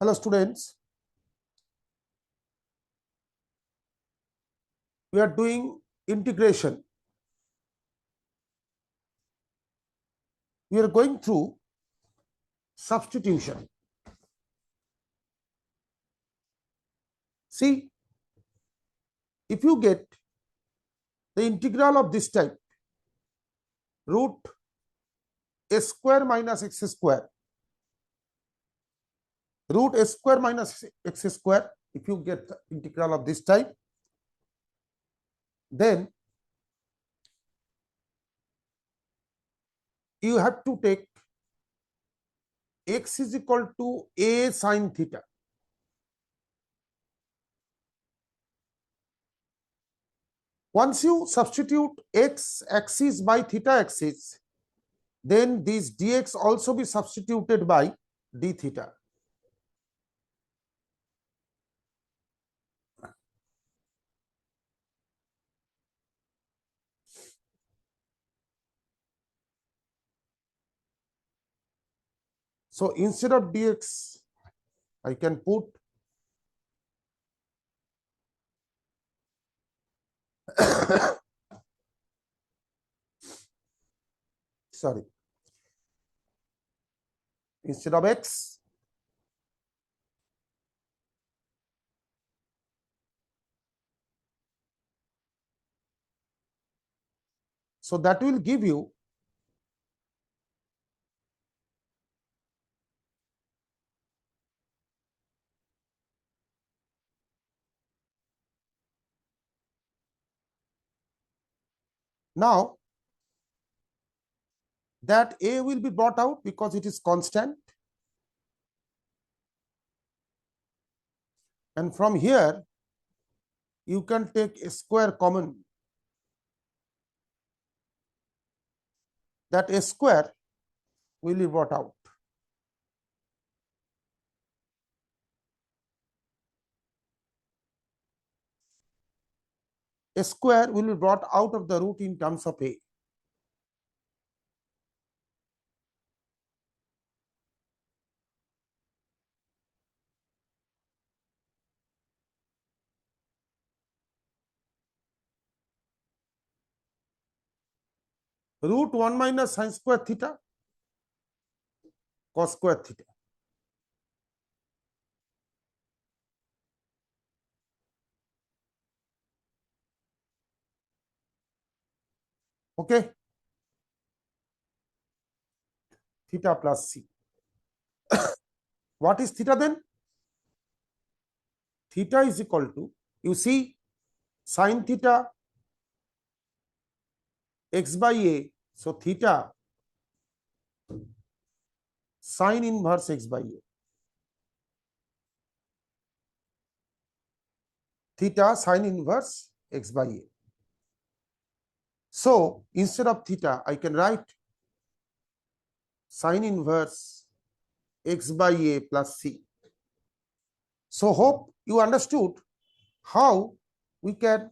Hello students, we are doing integration. We are going through substitution. See, if you get the integral of this type, root a square minus x square, root a square minus x square, if you get the integral of this type, then you have to take x is equal to a sine theta. Once you substitute x axis by theta axis, then this dx also be substituted by d theta. So instead of dx, I can put sorry, instead of x, so that will give you now that a will be brought out because it is constant, and from here you can take a square common, that a square will be brought out. A square will be brought out of the root in terms of a. Root 1 minus sine square theta cos square theta. Okay, theta plus c. What is theta then? Theta is equal to, you see, sine theta x by a. So theta sine inverse x by a. Theta sine inverse x by a. So instead of theta, I can write sine inverse x by a plus c. So hope you understood how we can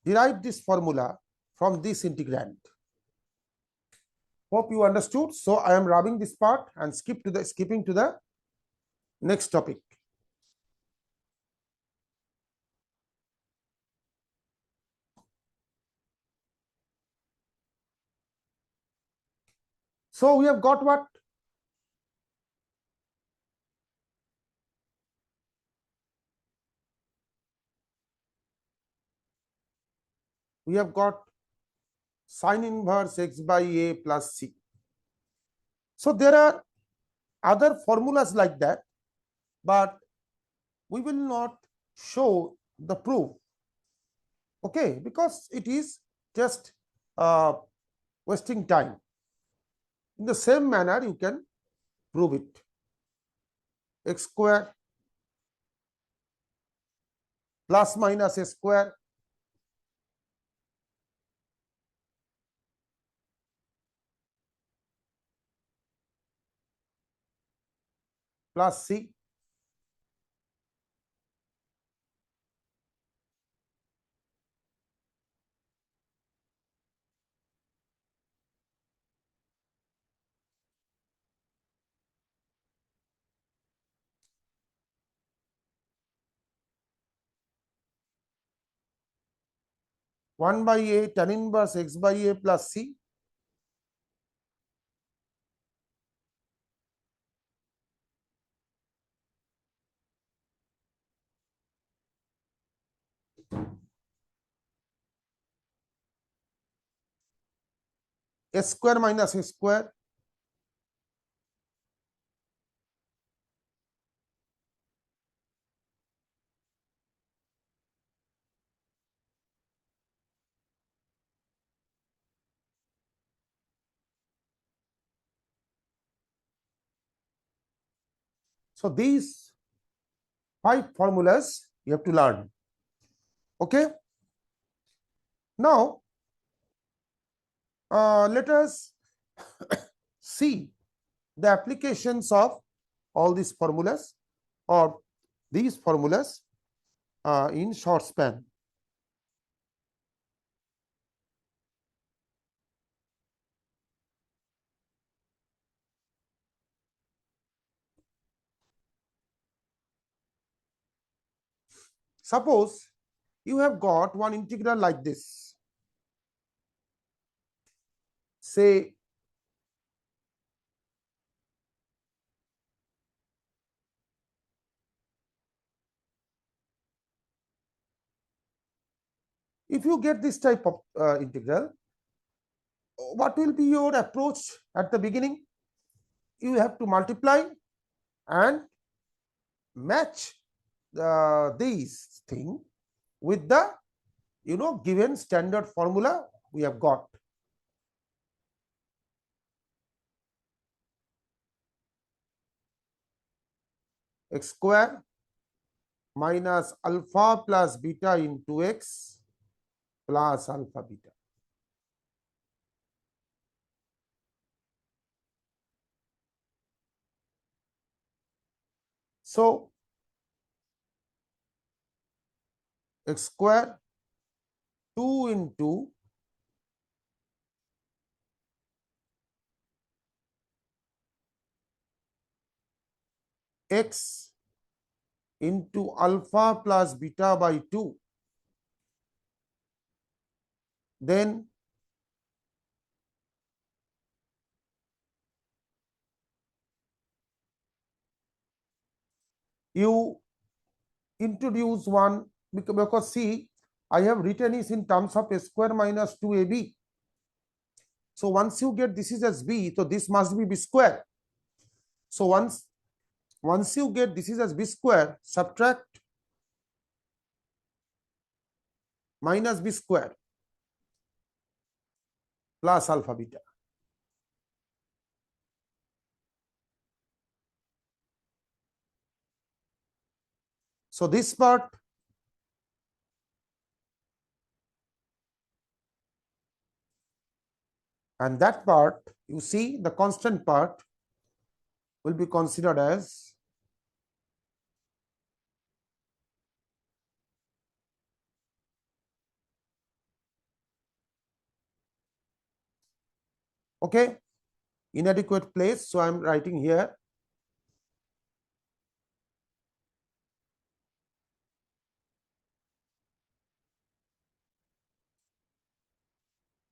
derive this formula from this integrand. Hope you understood. So I am rubbing this part and skipping to the next topic. So we have got what? We have got sine inverse x by a plus c. So there are other formulas like that, but we will not show the proof, okay, because it is just wasting time. In the same manner, you can prove it. X square plus minus a square plus c 1 by a tan inverse x by a plus c. S square minus a square. So these 5 formulas you have to learn. Okay. Now let us see the applications of all these formulas or these formulas in short span. Suppose you have got one integral like this. Say if you get this type of integral, what will be your approach at the beginning? You have to multiply and match these thing with the given standard formula we have got. X square minus alpha plus beta into x plus alpha beta. So x square 2 into x into alpha plus beta by 2, then you introduce one, because see, I have written is in terms of a square minus 2ab. So once you get this is as b, so this must be b square. So once you get this is as b square, subtract minus b square plus alpha beta. So this part and that part, you see the constant part will be considered as okay, inadequate place. So I am writing here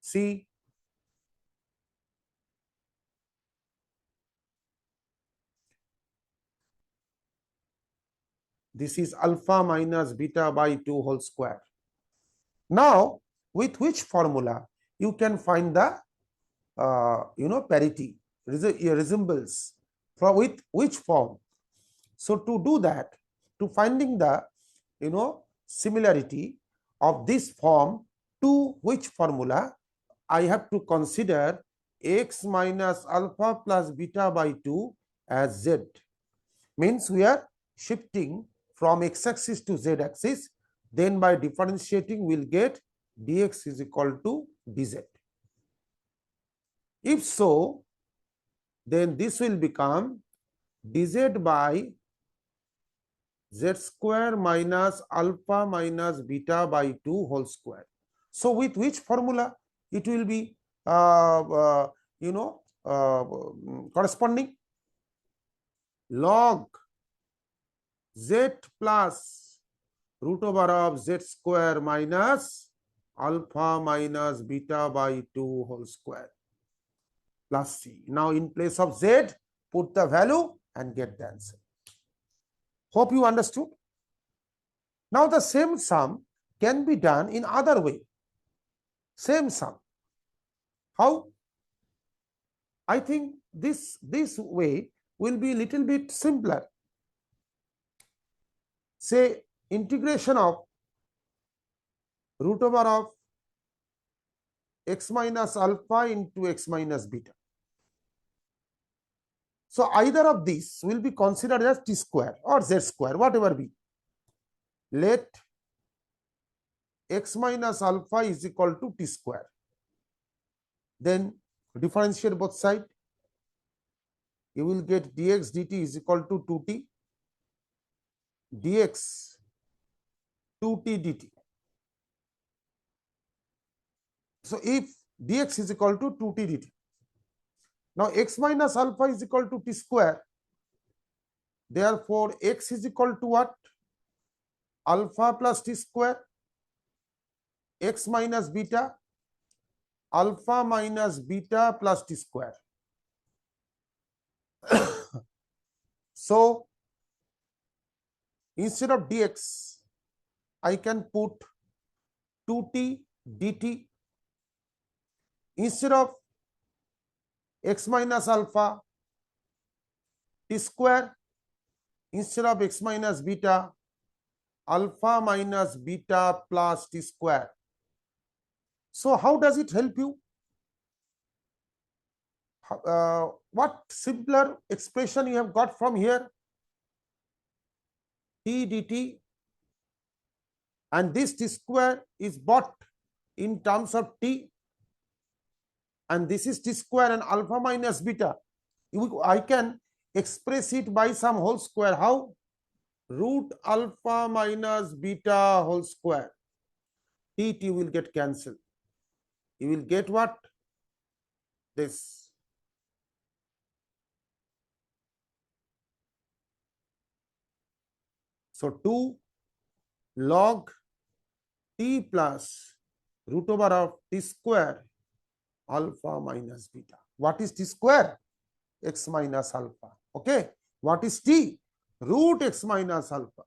see this is alpha minus beta by 2 whole square. Now with which formula you can find the parity, resembles, from with which form? So to do that, to finding the similarity of this form to which formula, I have to consider x minus alpha plus beta by 2 as z. Means we are shifting from x axis to z axis, then by differentiating we will get dx is equal to dz. If so, then this will become dz by z square minus alpha minus beta by 2 whole square. So with which formula it will be corresponding? Log z plus root over of z square minus alpha minus beta by 2 whole square plus c. Now in place of z, put the value and get the answer. Hope you understood. Now the same sum can be done in other way. Same sum. How? I think this way will be little bit simpler. Say integration of root over of x minus alpha into x minus beta. So either of these will be considered as t square or z square, whatever be. Let x minus alpha is equal to t square. Then differentiate both sides. You will get dx dt is equal to 2t dx 2t dt. So if dx is equal to 2t dt, now x minus alpha is equal to t square. Therefore, x is equal to what? Alpha plus t square, x minus beta, alpha minus beta plus t square. So instead of dx, I can put 2t dt. Instead of x minus alpha, t square. Instead of x minus beta, alpha minus beta plus t square. So how does it help you? What simpler expression you have got from here? T dt, and this t square is brought in terms of t, and this is t square and alpha minus beta. I can express it by some whole square. How? Root alpha minus beta whole square. T will get cancelled. You will get what? This. So 2 log t plus root over of t square alpha minus beta. What is t square? X minus alpha. Okay. What is t? Root x minus alpha.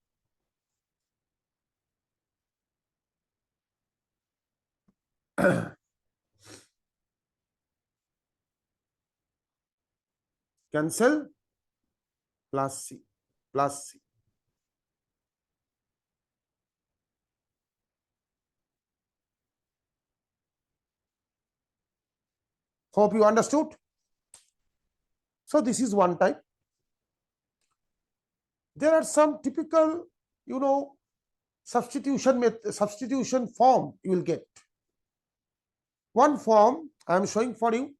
Cancel plus c plus c. Hope you understood. So this is one type. There are some typical, substitution form you will get. One form I am showing for you.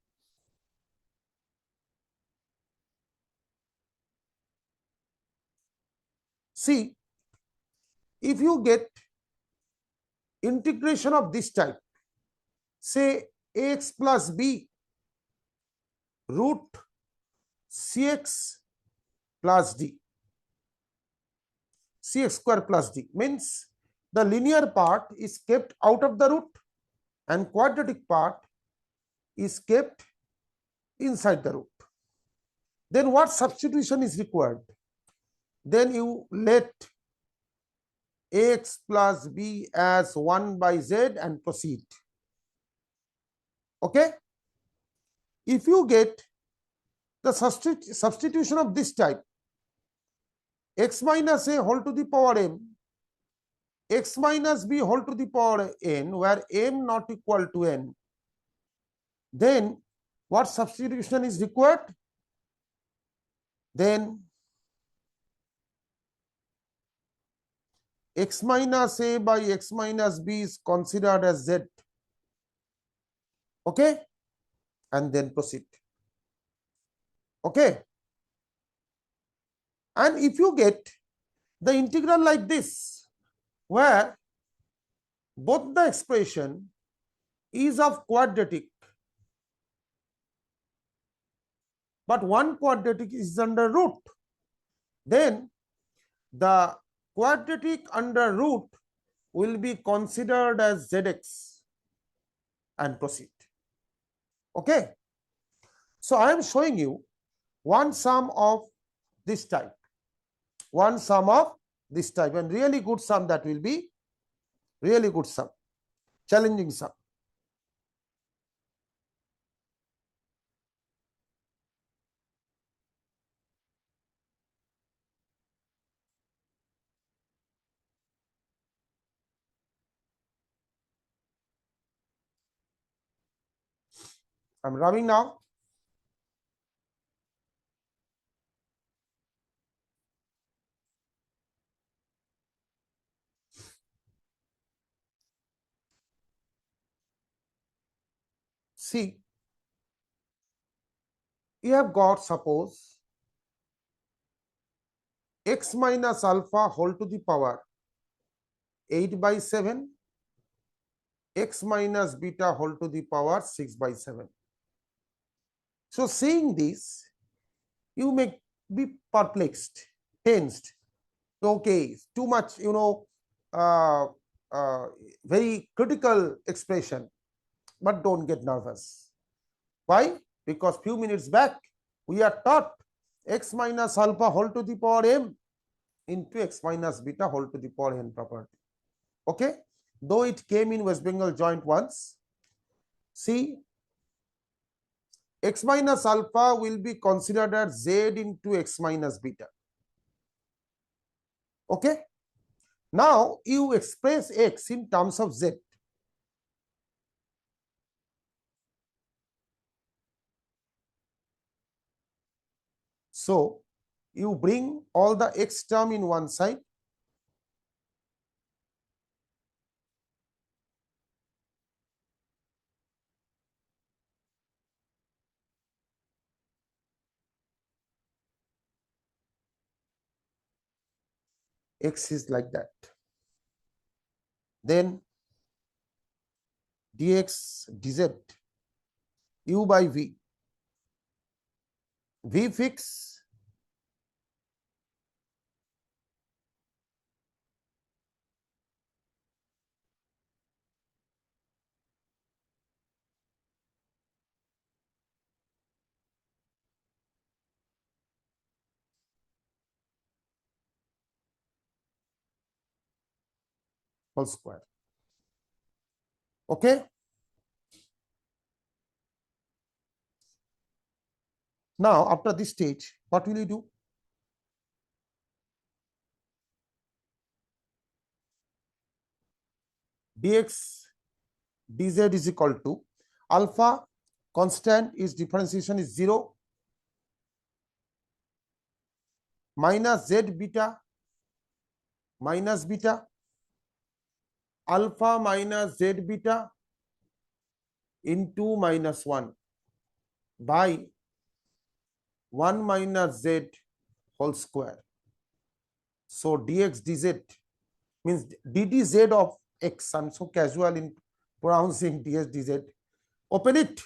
See, if you get integration of this type, say ax plus b root cx plus d, cx square plus d, means the linear part is kept out of the root and quadratic part is kept inside the root. Then what substitution is required? Then you let ax plus b as 1 by z and proceed. Okay? If you get the substitution of this type, x minus a whole to the power m, x minus b whole to the power n, where m not equal to n, then what substitution is required? Then x minus a by x minus b is considered as z. Okay? And then proceed. Okay? And if you get the integral like this, where both the expression is of quadratic, but one quadratic is under root, then the quadratic under root will be considered as zx. and proceed. Okay. So I am showing you one sum of this type, one sum of this type, and really good sum, that will be really good sum, challenging sum. I'm rubbing now. See, you have got, suppose, x minus alpha whole to the power 8/7, x minus beta whole to the power 6/7. So seeing this, you may be perplexed, tensed. Okay, too much, uh, uh, very critical expression, but don't get nervous. Why? Because few minutes back we are taught x minus alpha whole to the power m into x minus beta whole to the power n property. Okay, though it came in West Bengal joint once. See, x minus alpha will be considered as z into x minus beta. Okay, now you express x in terms of z. So you bring all the x term in one side, x is like that. Then dx dz u by v, v fix whole square. Okay, now after this stage, what will you do? Dx dz is equal to alpha constant, is differentiation is 0, minus z beta minus beta, alpha minus z beta into minus 1 by 1 minus z whole square. So dx dz means ddz of x. I'm so casual in pronouncing dx dz. Open it.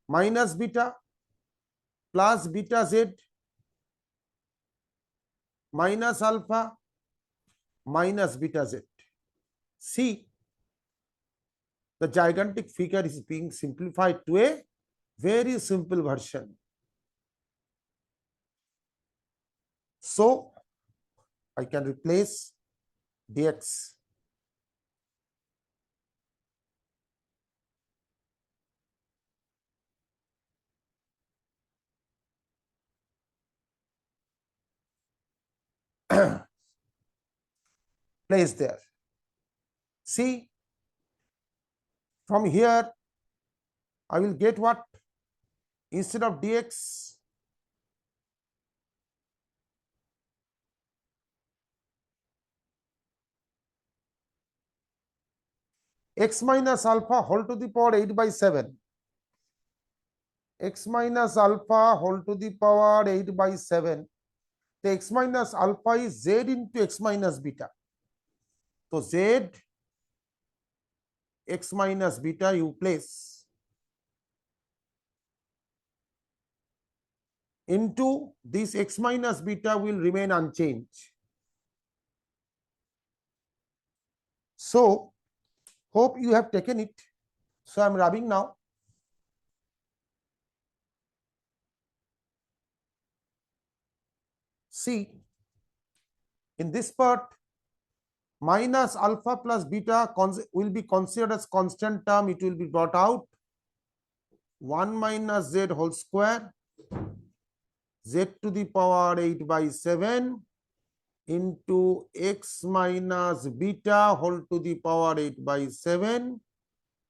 Minus beta plus beta z minus alpha minus beta z. See, the gigantic figure is being simplified to a very simple version. So I can replace dx place there. See, from here I will get what? Instead of dx, x minus alpha whole to the power 8/7, x minus alpha whole to the power 8/7. The x minus alpha is z into x minus beta. So z x minus beta you place into this, x minus beta will remain unchanged. So hope you have taken it. So I'm rubbing now. See, in this part, minus alpha plus beta will be considered as constant term. It will be brought out. 1 minus z whole square, z to the power 8 by 7 into x minus beta whole to the power 8 by 7,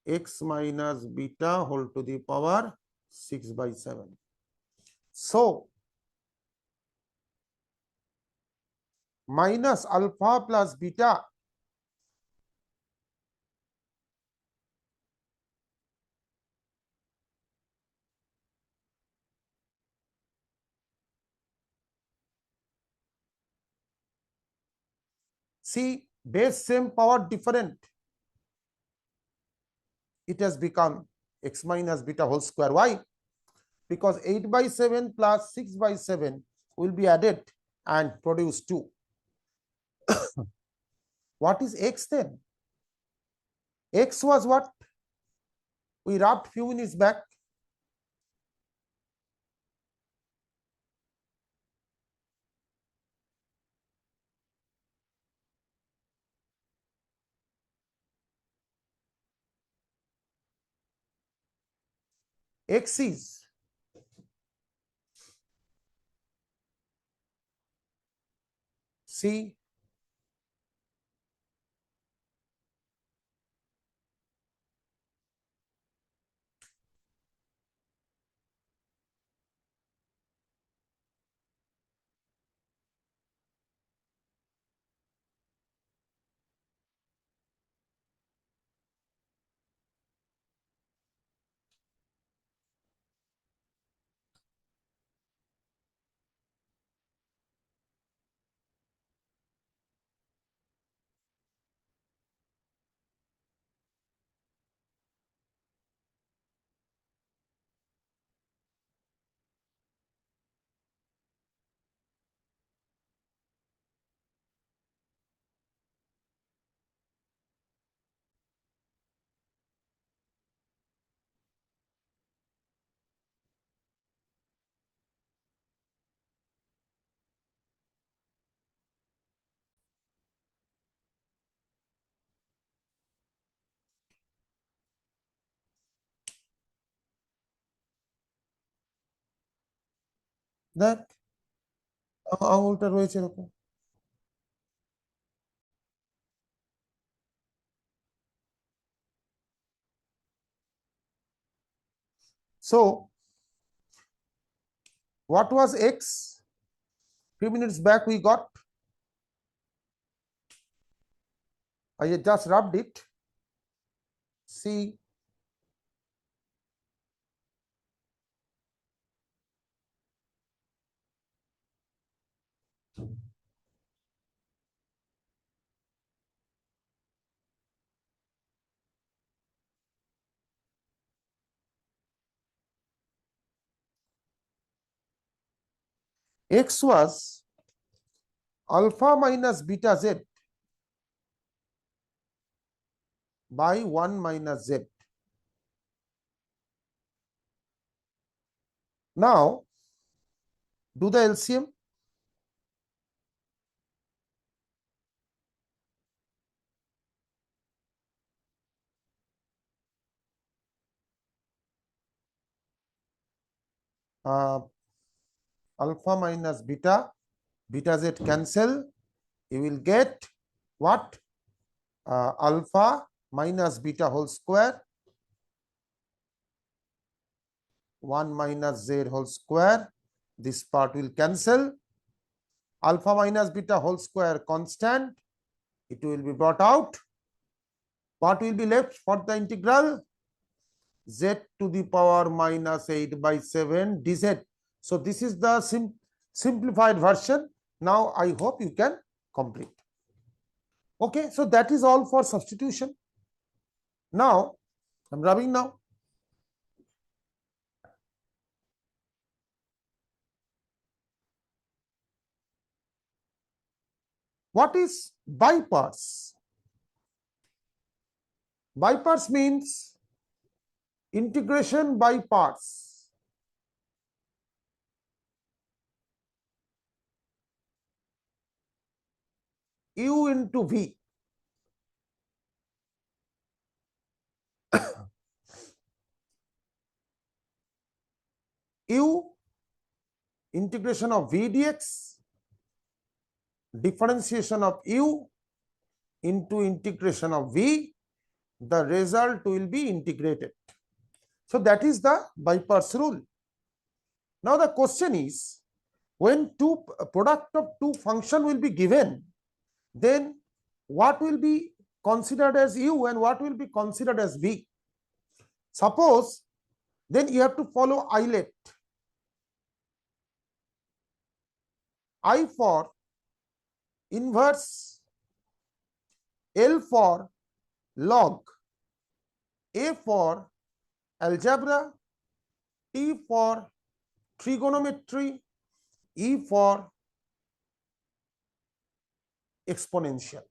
x minus beta whole to the power 6 by 7. So, minus alpha plus beta see, base same, power different. It has become x minus beta whole square. Why? Because 8 by 7 plus 6 by 7 will be added and produce 2. What is x then? X was what? We rubbed few minutes back. X is see, দেখ আঙুলটা রয়েছে এরকম। So, what was x? Few minutes back we got, I just rubbed it. See, x was alpha minus beta z by 1 minus z. Now, do the LCM. Alpha minus beta, beta z cancel. You will get what? Alpha minus beta whole square, 1 minus z whole square. This part will cancel. Alpha minus beta whole square constant. It will be brought out. What will be left for the integral? Z to the power minus 8 by 7 dz. So this is the simplified version. Now I hope you can complete. Okay, so that is all for substitution. Now I'm rubbing now. What is bypass? Bypass means integration by parts. U into V. U integration of V dx, differentiation of U into integration of V, the result will be integrated. So that is the by parts rule. Now the question is, when product of two function will be given, then what will be considered as U and what will be considered as V? Suppose then you have to follow islet. I for inverse, L for log, A for algebra, T for trigonometry, E for exponential.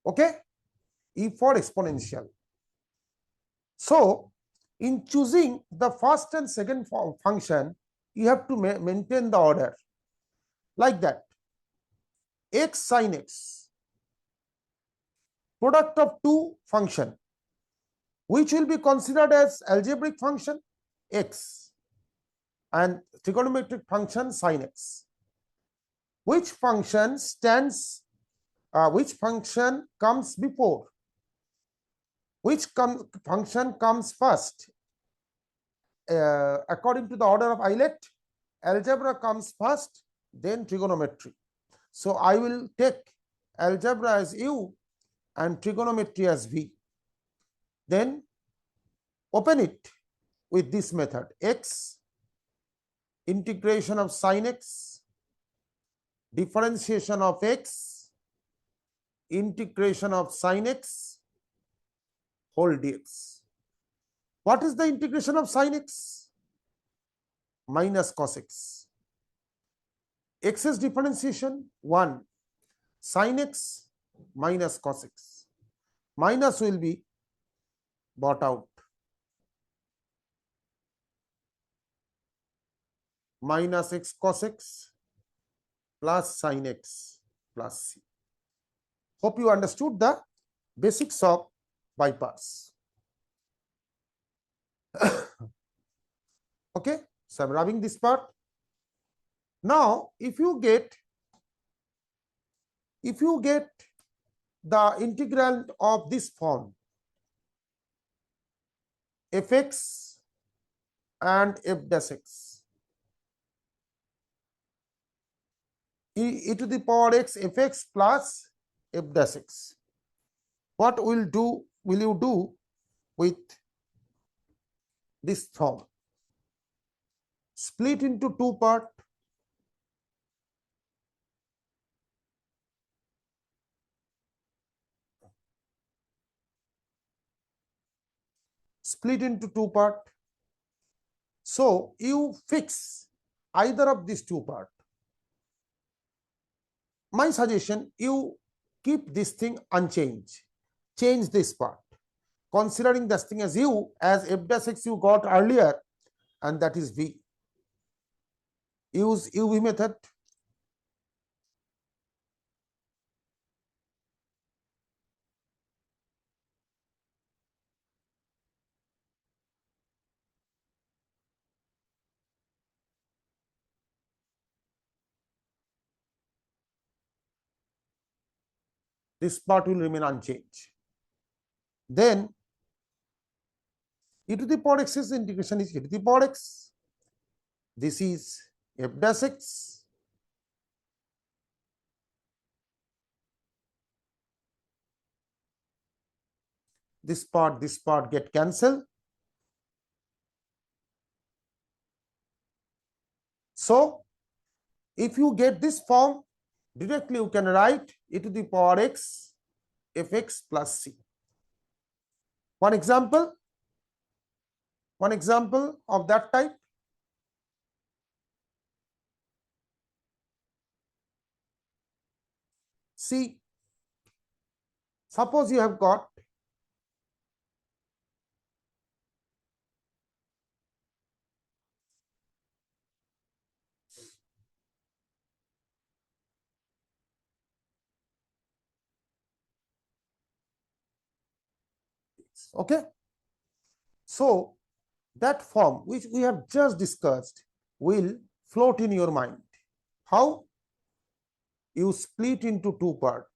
Okay, E for exponential. So in choosing the first and second function, you have to maintain the order like that. X sin x, product of two function, which will be considered as algebraic function x and trigonometric function sin x. Which function stands, which function comes before? Which function comes first? According to the order of islet, algebra comes first, then trigonometry. So I will take algebra as U and trigonometry as V. Then open it with this method: x integration of sin x, differentiation of x, integration of sin x whole dx. What is the integration of sin x? Minus cos x. X's differentiation 1, sin x minus cos x. Minus will be brought out. Minus x cos x plus sin x plus c. Hope you understood the basics of by parts. Okay, so I'm rubbing this part. Now, if you get the integral of this form, fx and f dash x, e to the power x fx plus f dash x, what will you do with this form? Split into two part. Split into two part. So you fix either of these two part. My suggestion, you keep this thing unchanged. Change this part, considering this thing as U, as f dash x you got earlier, and that is V. Use UV method. This part will remain unchanged. Then e to the power x is integration is e to the power x. This is f dash x. This part get cancelled. So if you get this form, directly you can write e to the power x fx plus c. One example of that type. See, suppose you have got x. Okay. So that form which we have just discussed will float in your mind. How? You split into two parts,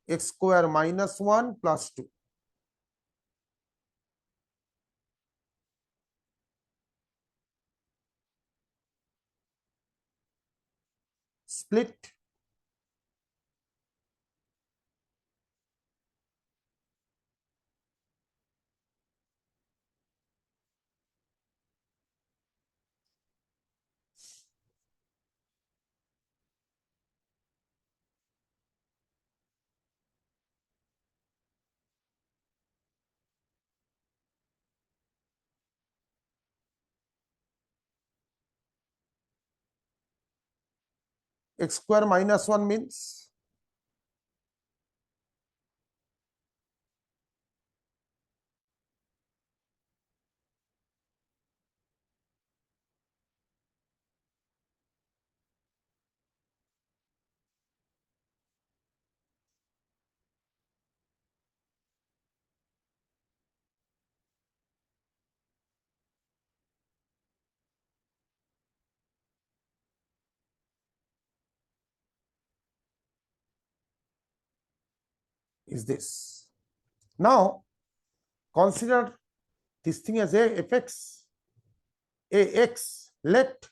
x square minus 1 plus 2. Split x square minus 1 means is this. Now consider this thing as a fx, ax. Let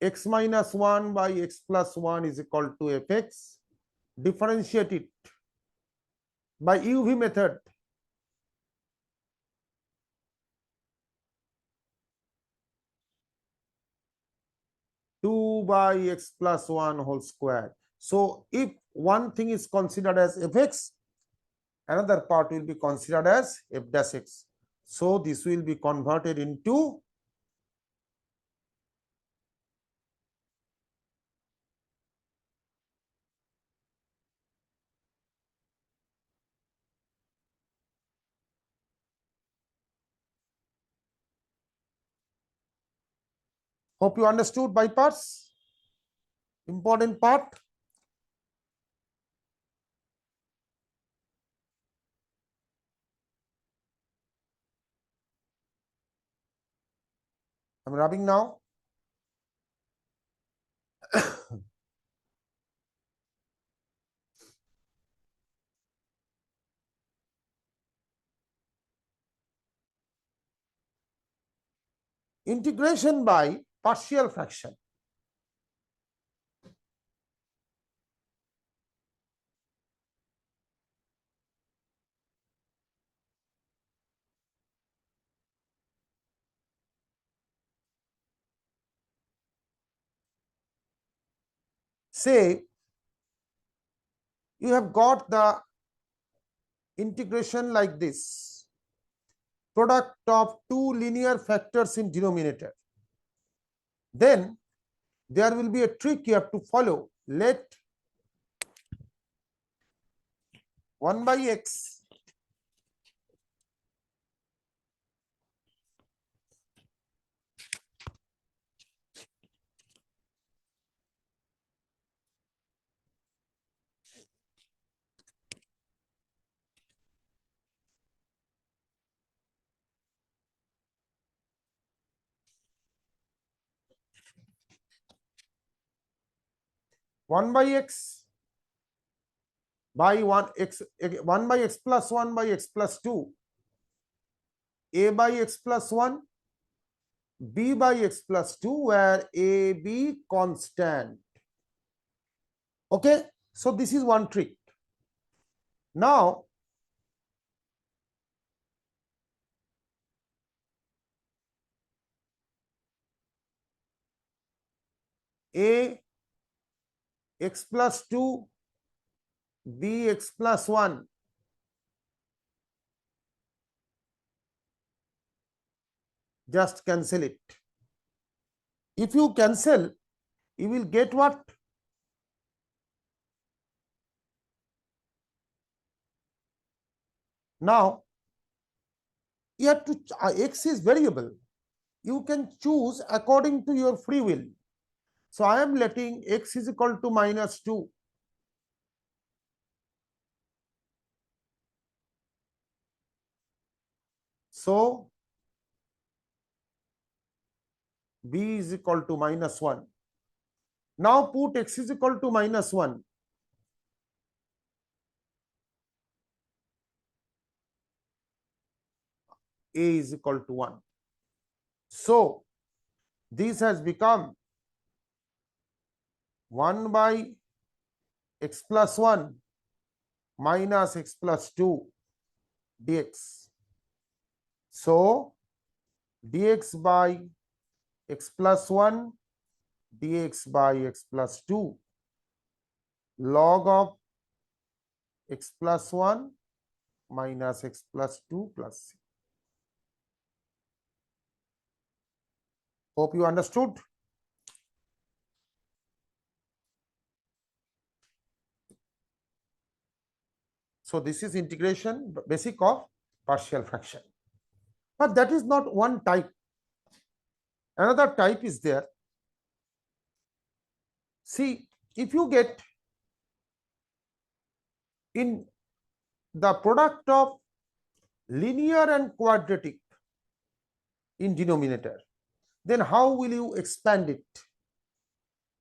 x minus 1 by x plus 1 is equal to fx. Differentiate it by UV method. Two by x plus 1 whole square. So if one thing is considered as fx, another part will be considered as f dash x. So this will be converted into hope you understood by parts. Important part. I'm rubbing now. Integration by partial fraction. Say you have got the integration like this, product of two linear factors in denominator. Then there will be a trick you have to follow. Let 1 by x by 1 by x plus 1 by x plus 2, a by x plus 1, b by x plus 2, where a, b constant. Okay, so this is one trick. Now a x plus 2, b x plus 1, just cancel it. If you cancel, you will get what? Now you have to x is variable. You can choose according to your free will. So I am letting x is equal to minus 2. So b is equal to -1. Now put x is equal to -1. A is equal to 1. So this has become 1 by x plus 1 minus x plus 2 dx. So dx by x plus 1 dx by x plus 2 log of x plus 1 minus x plus 2 plus c. Hope you understood. So this is integration basic of partial fraction. But that is not one type. Another type is there. See, if you get in the product of linear and quadratic in denominator, then how will you expand it?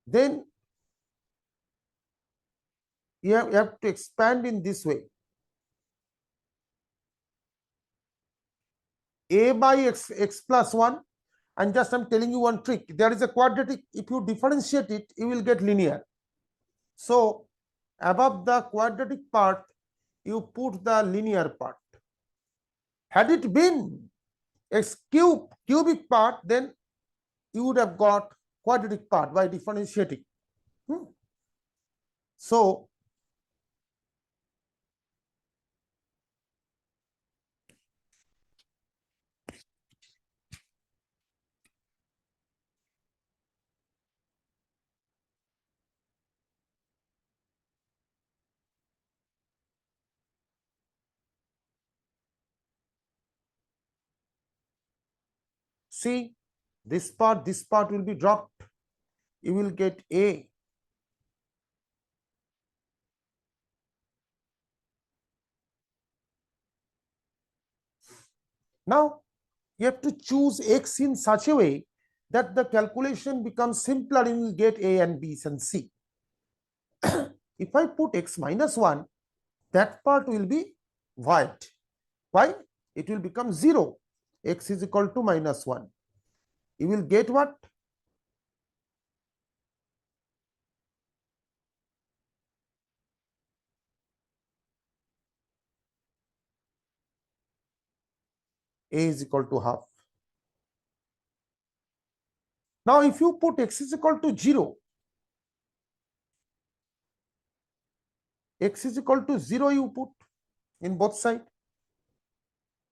Then you have to expand in this way. A by x plus 1, and just I'm telling you one trick. There is a quadratic. If you differentiate it, you will get linear. So above the quadratic part, you put the linear part. Had it been cubic part, then you would have got quadratic part by differentiating. So see, this part will be dropped. You will get A. Now you have to choose x in such a way that the calculation becomes simpler and you will get A and B and C. If I put x minus 1, that part will be void. Why? It will become 0. X is equal to -1. You will get what? A is equal to half. Now if you put x is equal to 0, x is equal to 0 you put in both sides.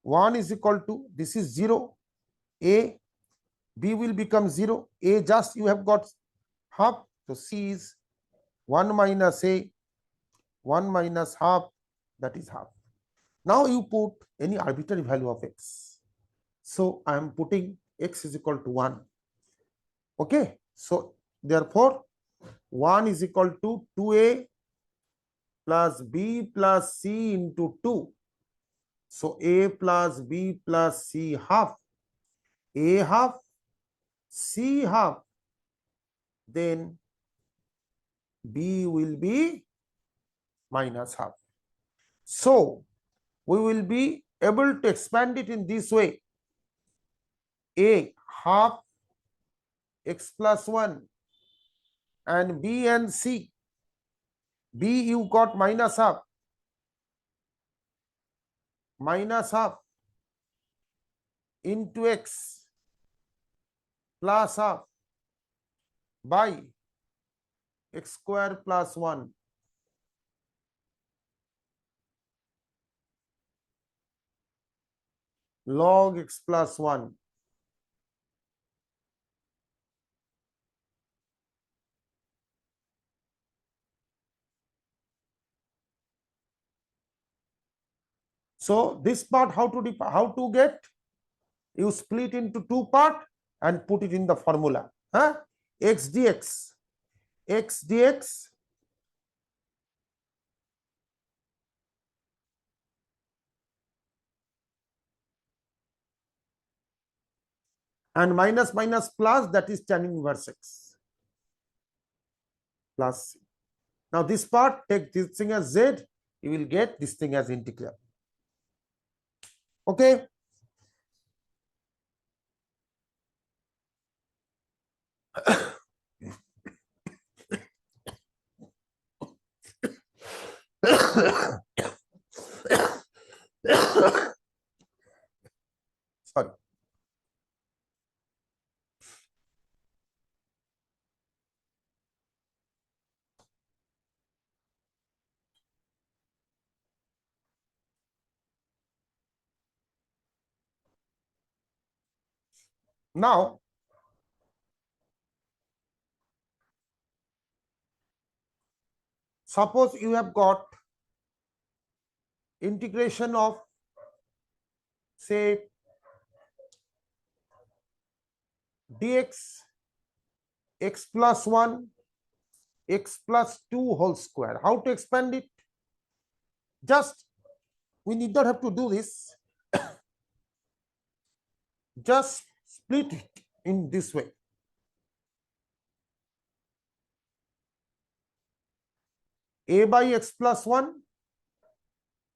1 is equal to, this is 0, A, B will become 0, A just you have got half, so C is 1 minus A, 1 minus half, that is half. Now you put any arbitrary value of x. So I am putting x is equal to 1. Okay, so therefore 1 is equal to 2A plus B plus C into 2. So A plus B plus C half, A half, C half, then B will be minus half. So we will be able to expand it in this way. A half x plus 1 and B and C. B you got minus half into x plus half by x square plus 1 log x plus 1. So this part how to get? You split into two part and put it in the formula. X dx, x dx and minus minus plus, that is tan inverse x plus c. Now this part, take this thing as z, you will get this thing as integral. Okay. Sorry. Now, suppose you have got integration of, say, dx x plus 1 x plus 2 whole square. How to expand it? Just, we need not have to do this. Just split it in this way. A by x plus 1,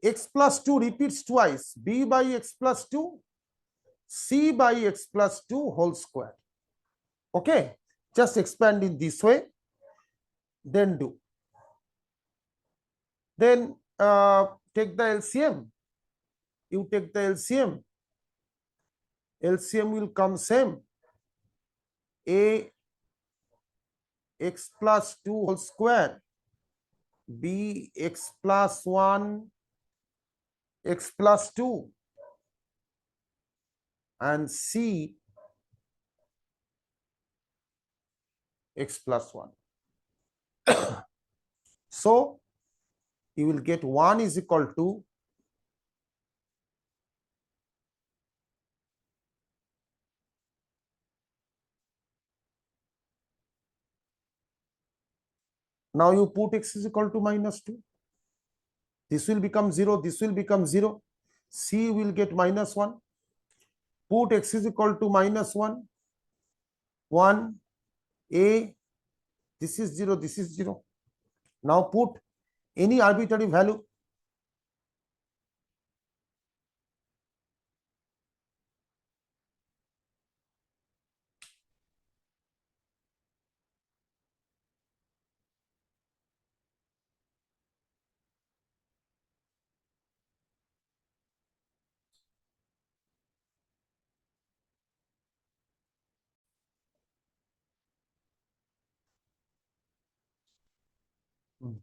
x plus 2 repeats twice, b by x plus 2, c by x plus 2 whole square. Okay, just expand in this way, then do. Then take the LCM. You take the LCM. LCM will come same. A x plus 2 whole square, b x plus 1 x plus 2, and c x plus 1. So you will get 1 is equal to now you put x is equal to minus 2. This will become 0, this will become 0. C will get minus 1. Put x is equal to minus 1. 1, A, this is 0, this is 0. Now put any arbitrary value.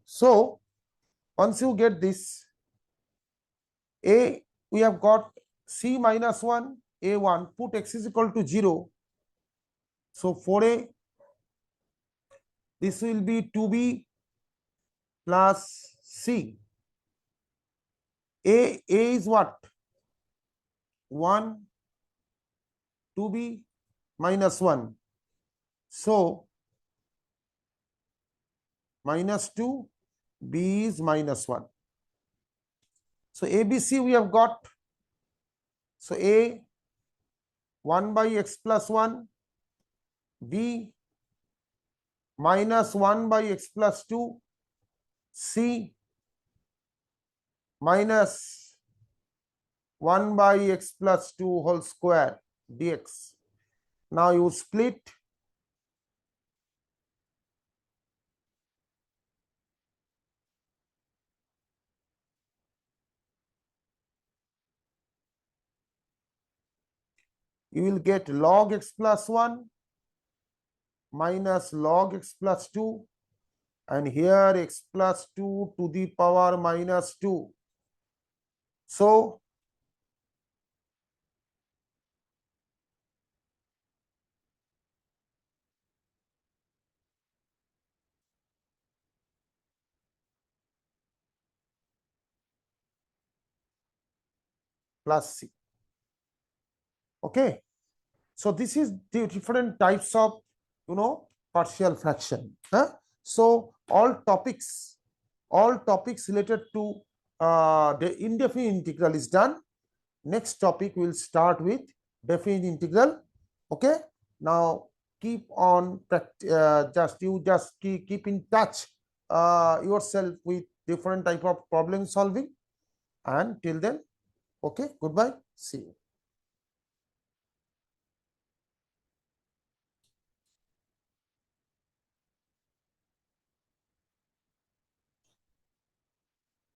So once you get this, A, we have got C minus 1, A1, put x is equal to 0. So 4A, this will be 2B plus C. A is what? 1, 2B minus 1. So minus 2, B is minus 1. So ABC we have got. So A 1 by x plus 1, B minus 1 by x plus 2, C minus 1 by x plus 2 whole square dx. Now you split. You will get log x plus 1 minus log x plus 2, and here x plus 2 to the power minus 2. So plus C. Okay. So this is the different types of, partial fraction. So all topics related to the indefinite integral is done. Next topic will start with definite integral. Okay, now keep on just keep in touch yourself with different type of problem solving, and till then, okay, goodbye, see you.